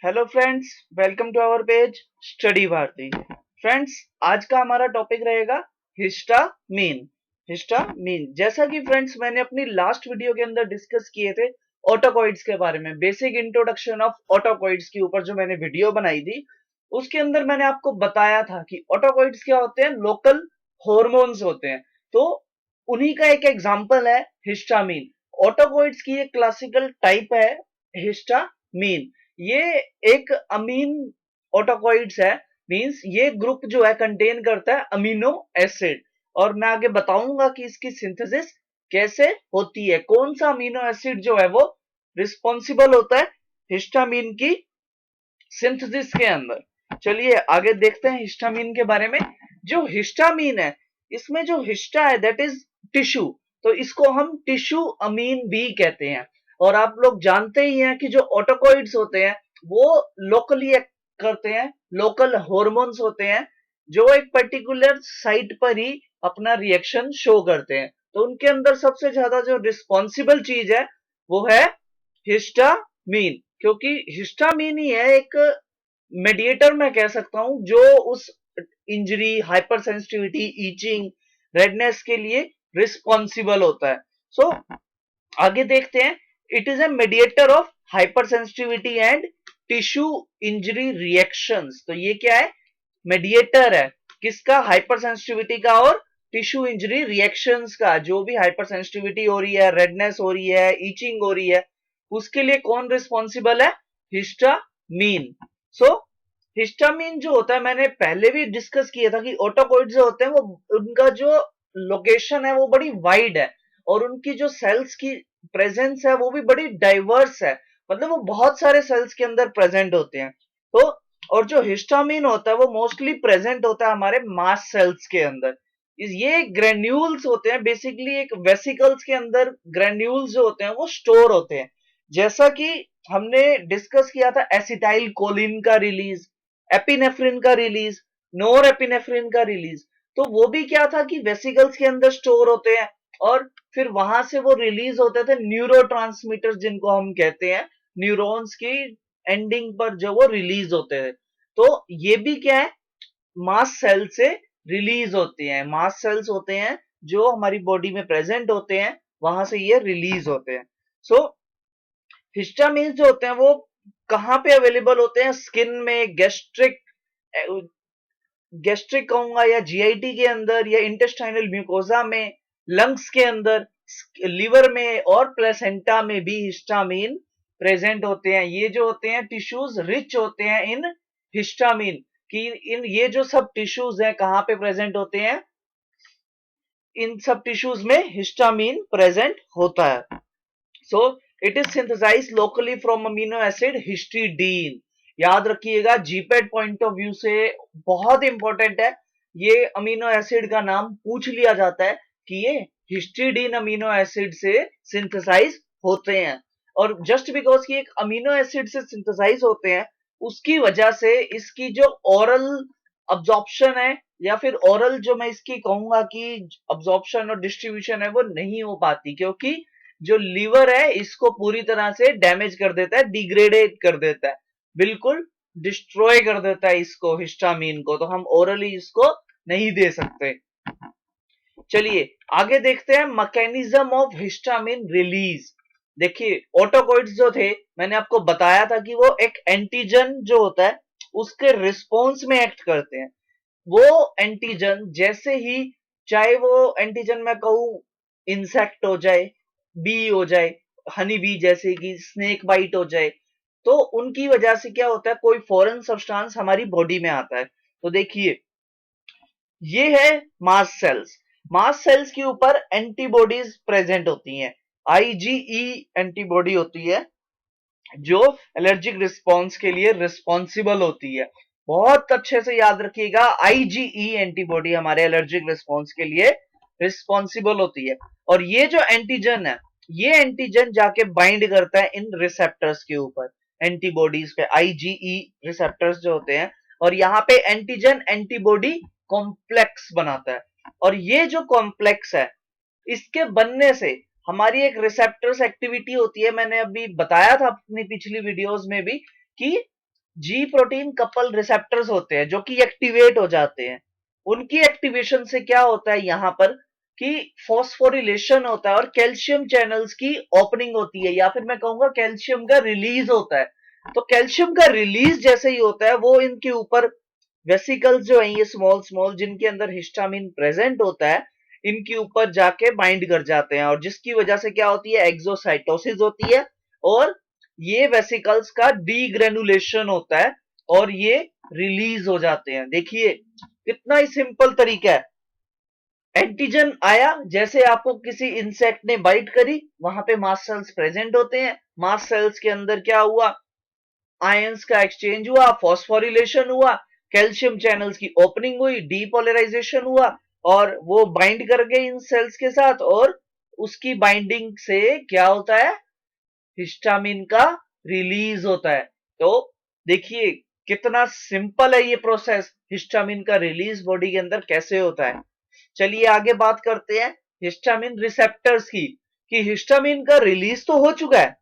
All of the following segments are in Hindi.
Hello friends, welcome to our page study Bharati. Friends, आज का हमारा टॉपिक रहेगा हिस्टामीन। हिस्टामीन जैसा कि फ्रेंड्स मैंने अपनी लास्ट वीडियो के अंदर डिस्कस किए थे ऑटोकॉइड्स के बारे में, बेसिक इंट्रोडक्शन ऑफ ऑटोकॉइड्स के ऊपर जो मैंने वीडियो बनाई थी, उसके अंदर मैंने आपको बताया था कि ऑटोकॉइड्स क्या होते हैं, लोकल हॉर्मोन्स होते हैं। तो उन्हीं का एक एग्जांपल है हिस्टामीन। ऑटोकॉइड्स की एक क्लासिकल टाइप है हिस्टामीन। ये एक अमीन ऑटोकॉइड्स है, मींस ये ग्रुप जो है कंटेन करता है अमीनो एसिड। और मैं आगे बताऊंगा कि इसकी सिंथेसिस कैसे होती है, कौन सा अमीनो एसिड जो है वो रिस्पॉन्सिबल होता है हिस्टामीन की सिंथेसिस के अंदर। चलिए आगे देखते हैं हिस्टामीन के बारे में। जो हिस्टामीन है, इसमें जो हिस्टा है दैट इज टिश्यू, तो इसको हम टिश्यू अमीन भी कहते हैं। और आप लोग जानते ही हैं कि जो ऑटोकॉइड्स होते हैं वो लोकली एक्ट करते हैं, लोकल हॉर्मोन्स होते हैं जो एक पर्टिकुलर साइट पर ही अपना रिएक्शन शो करते हैं। तो उनके अंदर सबसे ज्यादा जो रिस्पॉन्सिबल चीज है वो है हिस्टामीन, क्योंकि हिस्टामीन ही है एक मेडिएटर, मैं कह सकता हूं, जो उस injury, hyper sensitivity, itching, redness के लिए रिस्पॉन्सिबल होता है। सो आगे देखते हैं। It is a mediator of hyper sensitivity and tissue injury reactions. तो ये क्या है, मेडिएटर है किसका, हाइपर सेंसिटिविटी का और टिश्यू इंजरी रिएक्शंस का। जो भी हाइपर सेंसिटिविटी हो रही है, रेडनेस हो रही है, ईचिंग हो रही है, उसके लिए कौन रिस्पॉन्सिबल है, हिस्टामीन। सो हिस्टामीन जो होता है, मैंने पहले भी डिस्कस किया था कि ऑटोकॉइड जो होते हैं वो उनका जो लोकेशन है वो बड़ी वाइड है, और उनकी जो सेल्स की प्रेजेंस है वो भी बड़ी डाइवर्स है, मतलब वो बहुत सारे सेल्स के अंदर प्रेजेंट होते हैं। तो और जो हिस्टामीन होता है वो मोस्टली प्रेजेंट होता है हमारे मास्ट सेल्स के अंदर। ये ग्रेन्यूल्स होते हैं, बेसिकली एक वेसिकल्स के अंदर ग्रेन्यूल्स जो होते हैं वो स्टोर होते हैं। जैसा कि हमने डिस्कस किया था एसिटाइल कोलिन का रिलीज, एपिनेफ्रिन का रिलीज, नोर एपिनेफ्रिन का रिलीज, तो वो भी क्या था कि वेसिकल्स के अंदर स्टोर होते हैं, और फिर वहां से वो रिलीज होते थे न्यूरो जिनको हम कहते हैं, न्यूरॉन्स की एंडिंग पर जो वो रिलीज होते हैं। तो ये भी क्या है, मास सेल से रिलीज होते हैं। मास सेल्स होते हैं जो हमारी बॉडी में प्रेजेंट होते हैं, वहां से ये रिलीज होते हैं। सो हिस्टामिन जो होते हैं वो कहाँ पे अवेलेबल होते हैं, स्किन में, गैस्ट्रिक कहूंगा या जीआईटी के अंदर, या इंटेस्टाइनल म्यूकोजा में, लंग्स के अंदर, लिवर में और प्लेसेंटा में भी हिस्टामिन प्रेजेंट होते हैं। ये जो होते हैं टिश्यूज रिच होते हैं इन हिस्टामिन, कि इन ये जो सब टिश्यूज हैं कहाँ पे प्रेजेंट होते हैं, इन सब टिश्यूज में हिस्टामिन प्रेजेंट होता है। So it is synthesized locally from amino acid histidine. याद रखिएगा, जीपेट पॉइंट ऑफ व्यू से बहुत इंपॉर्टेंट है। ये अमीनो एसिड का नाम पूछ लिया जाता है कि ये हिस्टिडीन अमीनो एसिड से सिंथेसाइज होते हैं। और जस्ट बिकॉज कि एक अमीनो एसिड से सिंथेसाइज होते हैं, उसकी वजह से इसकी जो ओरल अब्जॉर्प्शन है, या फिर ओरल जो मैं इसकी कहूंगा कि अब्जॉर्प्शन और डिस्ट्रीब्यूशन है, वो नहीं हो पाती, क्योंकि जो लीवर है इसको पूरी तरह से डैमेज कर देता है, डिग्रेडेट कर देता है, बिल्कुल डिस्ट्रॉय कर देता है इसको, हिस्टामीन को। तो हम ओरली इसको नहीं दे सकते। चलिए आगे देखते हैं मैकेनिज्म ऑफ हिस्टामिन रिलीज। देखिए ऑटोकॉइड्स जो थे, मैंने आपको बताया था कि वो एक एंटीजन जो होता है उसके रिस्पॉन्स में एक्ट करते हैं। वो एंटीजन जैसे ही, चाहे वो एंटीजन मैं कहूं इंसेक्ट हो जाए, बी हो जाए, हनी बी जैसे कि स्नेक बाइट हो जाए, तो उनकी वजह से क्या होता है, कोई फॉरेन सब्सटेंस हमारी बॉडी में आता है। तो देखिए ये है मास सेल्स। मास सेल्स के ऊपर एंटीबॉडीज प्रेजेंट होती हैं, आईजीई एंटीबॉडी होती है जो एलर्जिक रिस्पॉन्स के लिए रिस्पॉन्सिबल होती है। बहुत अच्छे से याद रखिएगा, आईजीई एंटीबॉडी हमारे एलर्जिक रिस्पॉन्स के लिए रिस्पॉन्सिबल होती है। और ये जो एंटीजन है, ये एंटीजन जाके बाइंड करता है इन रिसेप्टर्स के ऊपर, एंटीबॉडीज पे, आईजीई रिसेप्टर्स जो होते हैं, और यहाँ पे एंटीजन एंटीबॉडी कॉम्प्लेक्स बनाता है। और ये जो कॉम्प्लेक्स है, इसके बनने से हमारी एक रिसेप्टर्स एक्टिविटी होती है। मैंने अभी बताया था अपनी पिछली वीडियोस में भी कि जी प्रोटीन कपल रिसेप्टर्स होते हैं जो कि एक्टिवेट हो जाते हैं। उनकी एक्टिवेशन से क्या होता है यहाँ पर कि फॉस्फोरिलेशन होता है और कैल्शियम चैनल्स की ओपनिंग होती है, या फिर मैं कहूंगा कैल्शियम का रिलीज होता है। तो कैल्शियम का रिलीज जैसे ही होता है वो इनके ऊपर वेसिकल्स जो है ये स्मॉल स्मॉल जिनके अंदर हिस्टामिन प्रेजेंट होता है, इनके ऊपर जाके बाइंड कर जाते हैं, और जिसकी वजह से क्या होती है, एक्सोसाइटोसिस होती है, और ये वेसिकल्स का डीग्रेनुलेशन होता है और ये रिलीज हो जाते हैं। देखिए कितना ही सिंपल तरीका है। एंटीजन आया, जैसे आपको किसी इंसेक्ट ने बाइट करी, वहां पे मास्ट सेल्स प्रेजेंट होते हैं। मास्ट सेल्स के अंदर क्या हुआ, आयंस का एक्सचेंज हुआ, फॉस्फोरिलेशन हुआ, कैल्शियम चैनल्स की ओपनिंग हुई, डीपोलराइजेशन हुआ, और वो बाइंड कर गए इन सेल्स के साथ, और उसकी बाइंडिंग से क्या होता है, हिस्टामिन का रिलीज होता है। तो देखिए कितना सिंपल है ये प्रोसेस, हिस्टामिन का रिलीज बॉडी के अंदर कैसे होता है। चलिए आगे बात करते हैं हिस्टामिन रिसेप्टर्स की, कि हिस्टामिन का रिलीज तो हो चुका है,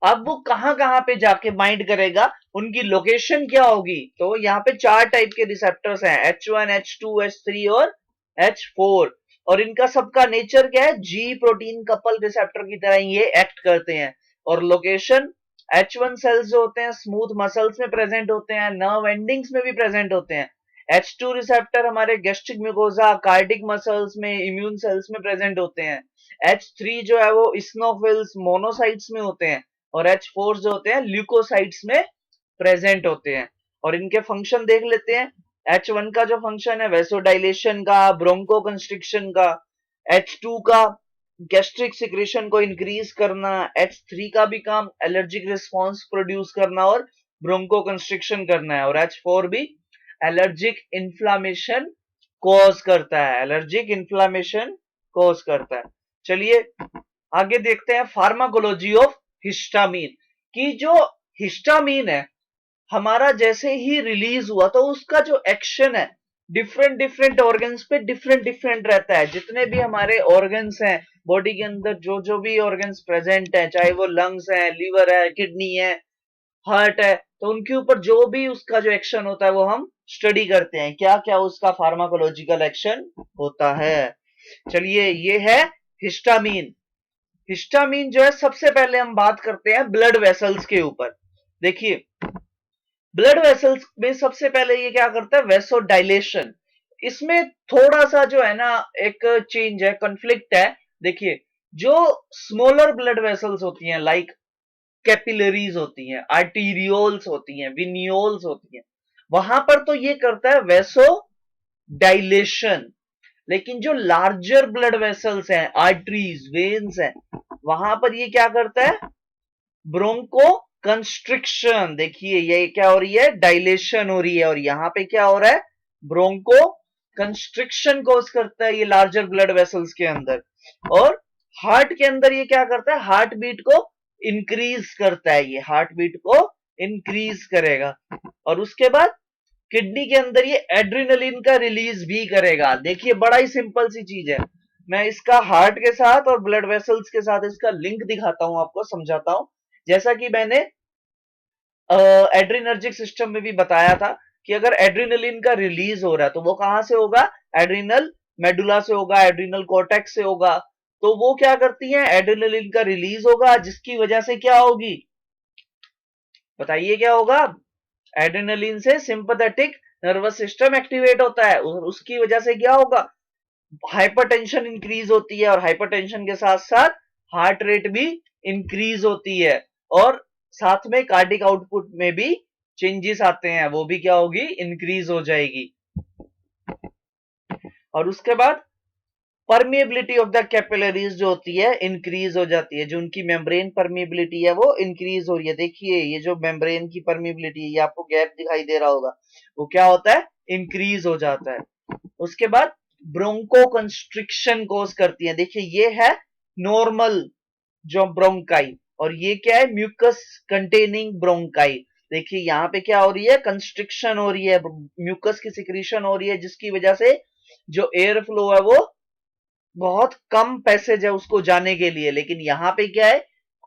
अब वो कहां कहां पे जाके बाइंड करेगा, उनकी लोकेशन क्या होगी। तो यहाँ पे चार टाइप के रिसेप्टर्स हैं, H1, H2, H3 और H4, और इनका सबका नेचर क्या है, जी प्रोटीन कपल रिसेप्टर की तरह ये एक्ट करते हैं। और लोकेशन, H1 सेल्स जो होते हैं स्मूथ मसल्स में प्रेजेंट होते हैं, नर्व एंडिंग्स में भी प्रेजेंट होते हैं। H2 रिसेप्टर हमारे गैस्ट्रिक म्यूकोजा, कार्डिक मसल्स में, इम्यून सेल्स में प्रेजेंट होते हैं। H3 जो है वो इस्नोफिल्स, मोनोसाइट्स में होते हैं, और H4 जो होते हैं ल्यूकोसाइट्स में प्रेजेंट होते हैं। और इनके फंक्शन देख लेते हैं। H1 का जो फंक्शन है वेसोडाइलेशन का, ब्रोंको कंस्ट्रिक्शन का, H2 का गैस्ट्रिक सिक्रेशन को इंक्रीज करना, H3 का भी काम एलर्जिक रिस्पॉन्स प्रोड्यूस करना और ब्रोंको कंस्ट्रिक्शन करना है, और H4 भी एलर्जिक इन्फ्लामेशन कॉज करता है, एलर्जिक इन्फ्लामेशन कॉज करता है। चलिए आगे देखते हैं फार्माकोलॉजी ऑफ हिस्टामीन, कि जो हिस्टामीन है हमारा जैसे ही रिलीज हुआ तो उसका जो एक्शन है डिफरेंट डिफरेंट ऑर्गन्स पे डिफरेंट डिफरेंट रहता है। जितने भी हमारे ऑर्गन्स हैं बॉडी के अंदर, जो जो भी ऑर्गन्स प्रेजेंट है, चाहे वो लंग्स है, लीवर है, किडनी है, हार्ट है, तो उनके ऊपर जो भी उसका जो एक्शन होता है वो हम स्टडी करते हैं, क्या क्या उसका फार्माकोलॉजिकल एक्शन होता है। चलिए ये है हिस्टामीन। हिस्टामीन जो है सबसे पहले हम बात करते हैं ब्लड वेसल्स के ऊपर। देखिए ब्लड वेसल्स में सबसे पहले ये क्या करता है, वेसो डायलेशन। इसमें थोड़ा सा जो है ना एक चेंज है, कॉन्फ्लिक्ट है। देखिए जो स्मॉलर ब्लड वेसल्स होती हैं लाइक कैपिलरीज होती हैं, आर्टीरियोल्स होती हैं, विनियोल्स होती हैं, वहां पर तो ये करता है वेसो डायलेशन। लेकिन जो लार्जर ब्लड वेसल्स हैं, आर्टरीज, वेन्स हैं, वहां पर ये क्या करता है, ब्रोंको कंस्ट्रिक्शन। देखिए ये क्या हो रही है, डायलेशन हो रही है, और यहां पे क्या हो रहा है, ब्रोंको कंस्ट्रिक्शन कोज करता है ये लार्जर ब्लड वेसल्स के अंदर। और हार्ट के अंदर ये क्या करता है, हार्ट बीट को इंक्रीज करता है, ये हार्ट बीट को इंक्रीज करेगा। और उसके बाद किडनी के अंदर ये एड्रिनलिन का रिलीज भी करेगा। देखिए बड़ा ही सिंपल सी चीज है, मैं इसका हार्ट के साथ और ब्लड वेसल्स के साथ इसका लिंक दिखाता हूं, आपको समझाता हूं। जैसा कि मैंने एड्रिनर्जिक सिस्टम में भी बताया था कि अगर एड्रिनलिन का रिलीज हो रहा है तो वो कहां से होगा, एड्रिनल मेडुला से होगा, एड्रिनल कॉर्टेक्स से होगा। तो वो क्या करती है, एड्रिनलिन का रिलीज होगा, जिसकी वजह से क्या होगी, बताइए क्या होगा, एड्रेनलिन से सिंपैथेटिक नर्वस सिस्टम एक्टिवेट होता है, और उसकी वजह से क्या होगा, हाइपरटेंशन इंक्रीज होती है, और हाइपरटेंशन के साथ साथ हार्ट रेट भी इंक्रीज होती है, और साथ में कार्डिक आउटपुट में भी चेंजेस आते हैं, वो भी क्या होगी, इंक्रीज हो जाएगी। और उसके बाद परमिएबिलिटी ऑफ द कैपिलरीज जो होती है इंक्रीज हो जाती है, जो उनकी मेम्ब्रेन परमिएबिलिटी है वो इंक्रीज हो रही है। देखिए ये जो मेम्ब्रेन की परमिएबिलिटी है, ये आपको गैप दिखाई दे रहा होगा, वो क्या होता है, इंक्रीज हो जाता है। उसके बाद ब्रोंको कंस्ट्रिक्शन कोज करती है। देखिए ये है नॉर्मल जो ब्रोंकाई, और ये क्या है, म्यूकस कंटेनिंग ब्रोंकाई। देखिए यहाँ पे क्या हो रही है, कंस्ट्रिक्शन हो रही है, म्यूकस की सिक्रीशन हो रही है, जिसकी वजह से जो एयर फ्लो है वो बहुत कम पैसेज है उसको जाने के लिए, लेकिन यहाँ पे क्या है,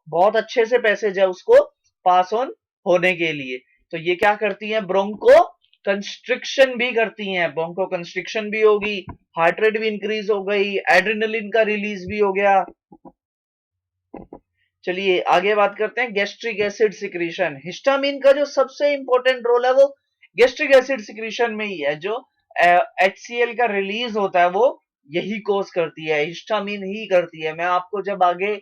बहुत अच्छे से पैसेज है उसको पास ऑन होने के लिए। तो ये क्या करती हैं, ब्रोंको कंस्ट्रिक्शन भी करती हैं, ब्रोंको कंस्ट्रिक्शन भी होगी, हार्ट रेट भी इंक्रीज हो गई, एड्रेनलिन का रिलीज भी हो गया। चलिए आगे बात करते हैं गैस्ट्रिक एसिड सिक्रीशन। हिस्टामिन का जो सबसे इंपॉर्टेंट रोल है वो गैस्ट्रिक एसिड सिक्रीशन में ही है। जो HCl का रिलीज होता है वो यही कोज करती है, हिस्टामिन ही करती है। मैं आपको जब आगे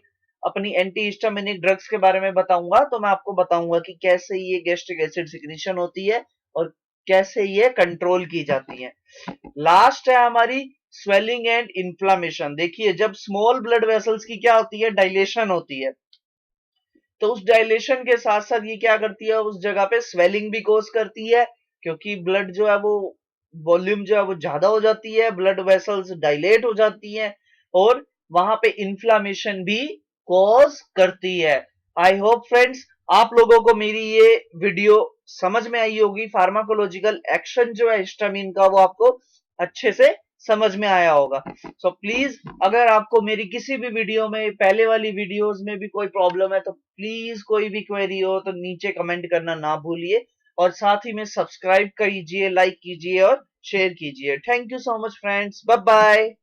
अपनी एंटी हिस्टामिनिक ड्रग्स के बारे में बताऊंगा तो मैं आपको बताऊंगा कि कैसे ये गैस्ट्रिक एसिड सिक्रीशन होती है और कैसे ये कंट्रोल की जाती है। लास्ट है हमारी स्वेलिंग एंड इन्फ्लामेशन। देखिए जब स्मॉल ब्लड वेसल्स की क्या होती है, डायलेशन होती है, तो उस डायलेशन के साथ साथ ये क्या करती है, उस जगह पे स्वेलिंग भी कोज करती है, क्योंकि ब्लड जो है वो वॉल्यूम जो है वो ज्यादा हो जाती है, ब्लड वेसल्स डायलेट हो जाती हैं और वहां पे इन्फ्लामेशन भी कॉज करती है। आई होप फ्रेंड्स आप लोगों को मेरी ये वीडियो समझ में आई होगी। फार्माकोलॉजिकल एक्शन जो है हिस्टामिन का वो आपको अच्छे से समझ में आया होगा। सो प्लीज अगर आपको मेरी किसी भी वीडियो में, पहले वाली वीडियोस में भी कोई प्रॉब्लम है तो प्लीज कोई भी क्वेरी हो तो नीचे कमेंट करना ना भूलिए और साथ ही में सब्सक्राइब कीजिए, लाइक कीजिए और शेयर कीजिए। Thank you so much friends, bye bye.